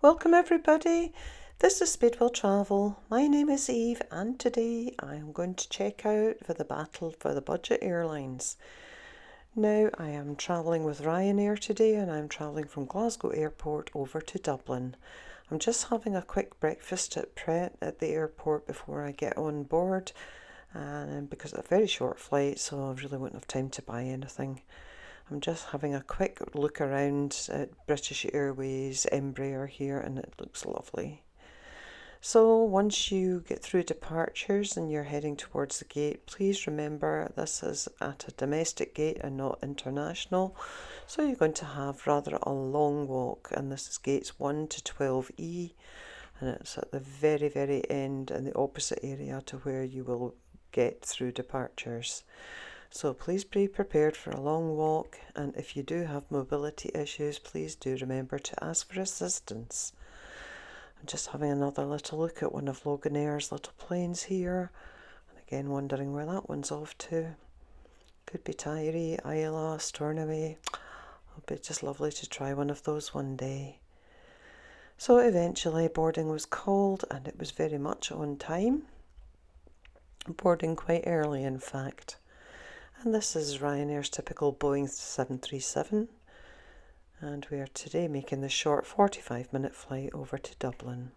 Welcome everybody, this is Speedwell Travel. My name is Eve and today I am going to check out for the battle for the budget airlines. Now I am travelling with Ryanair today and I'm travelling from Glasgow airport over to Dublin. I'm just having a quick breakfast at Pret at the airport before I get on board, and because it's a very short flight so I really won't have time to buy anything. I'm just having a quick look around at British Airways Embraer here and it looks lovely. So once you get through departures and you're heading towards the gate, please remember this is at a domestic gate and not international. So you're going to have rather a long walk, and this is gates 1 to 12E, and it's at the very end in the opposite area to where you will get through departures. So please be prepared for a long walk, and if you do have mobility issues, please do remember to ask for assistance. I'm just having another little look at one of Loganair's little planes here, and again wondering where that one's off to. Could be Tyree, Isla, Stornoway. It'll be just lovely to try one of those one day. So eventually boarding was called and it was very much on time. Boarding quite early in fact. And this is Ryanair's typical Boeing 737, and we are today making the short 45-minute flight over to Dublin.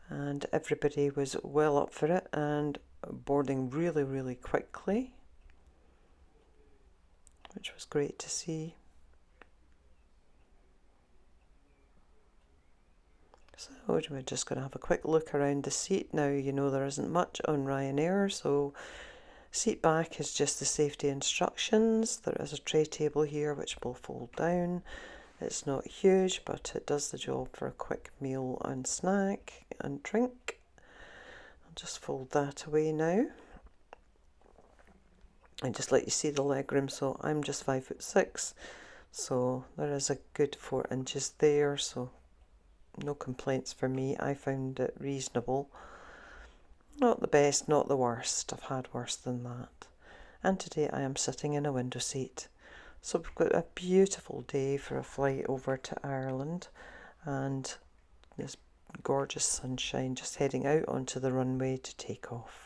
And everybody was well up for it and boarding really quickly, which was great to see. So we're just going to have a quick look around the seat. Now you know there isn't much on Ryanair, so seat back is just the safety instructions. There is a tray table here which will fold down. It's not huge, but it does the job for a quick meal and snack and drink. I'll just fold that away now. And just let you see the legroom. So I'm just 5'6", so there is a good 4 inches there, so no complaints for me. I found it reasonable. Not the best, not the worst. I've had worse than that. And today I am sitting in a window seat. So we've got a beautiful day for a flight over to Ireland, and this gorgeous sunshine, just heading out onto the runway to take off.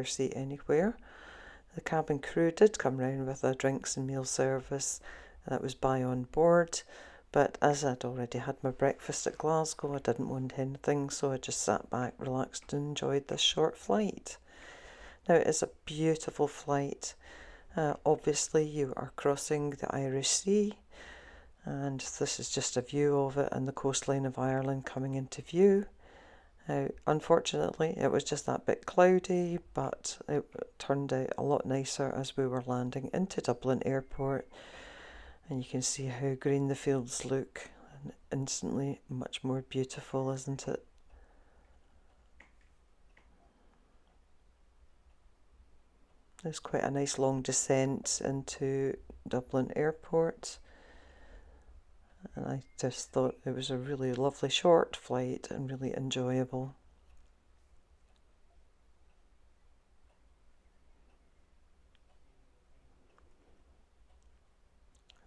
Seat anywhere. The cabin crew did come round with a drinks and meal service that was buy on board, but as I'd already had my breakfast at Glasgow, I didn't want anything, so I just sat back, relaxed and enjoyed this short flight. Now it is a beautiful flight. Obviously you are crossing the Irish Sea, and this is just a view of it and the coastline of Ireland coming into view. Unfortunately, it was just that bit cloudy, but it turned out a lot nicer as we were landing into Dublin airport, and you can see how green the fields look, and instantly much more beautiful, isn't it? There's quite a nice long descent into Dublin airport. And I just thought it was a really lovely short flight and really enjoyable.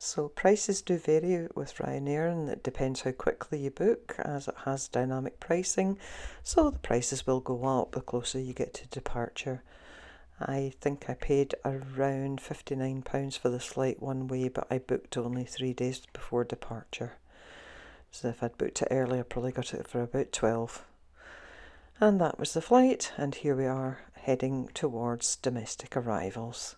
So prices do vary with Ryanair, and it depends how quickly you book, as it has dynamic pricing. So the prices will go up the closer you get to departure. I think I paid around £59 for this flight one way, but I booked only 3 days before departure. So if I'd booked it earlier, I probably got it for about 12. And that was the flight, and here we are heading towards domestic arrivals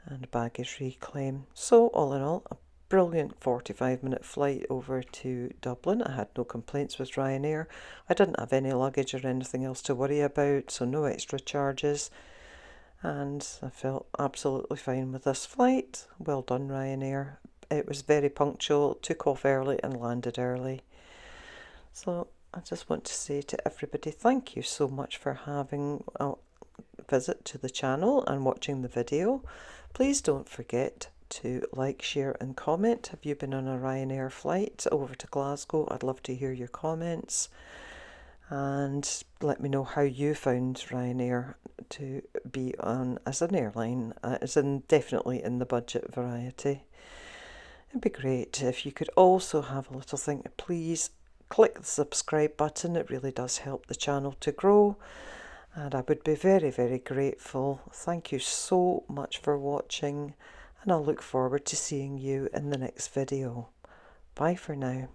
and baggage reclaim. So all in all, a brilliant 45-minute flight over to Dublin. I had no complaints with Ryanair. I didn't have any luggage or anything else to worry about, so no extra charges. And I felt absolutely fine with this flight. Well done, Ryanair. It was very punctual, took off early and landed early. So I just want to say to everybody, thank you so much for having a visit to the channel and watching the video. Please don't forget to like, share and comment. Have you been on a Ryanair flight over to Glasgow? I'd love to hear your comments. And let me know how you found Ryanair to be on as an airline, as in definitely in the budget variety. It'd be great if you could also have a little thing. Please click the subscribe button. It really does help the channel to grow, and I would be very, very grateful. Thank you so much for watching, and I'll look forward to seeing you in the next video. Bye for now.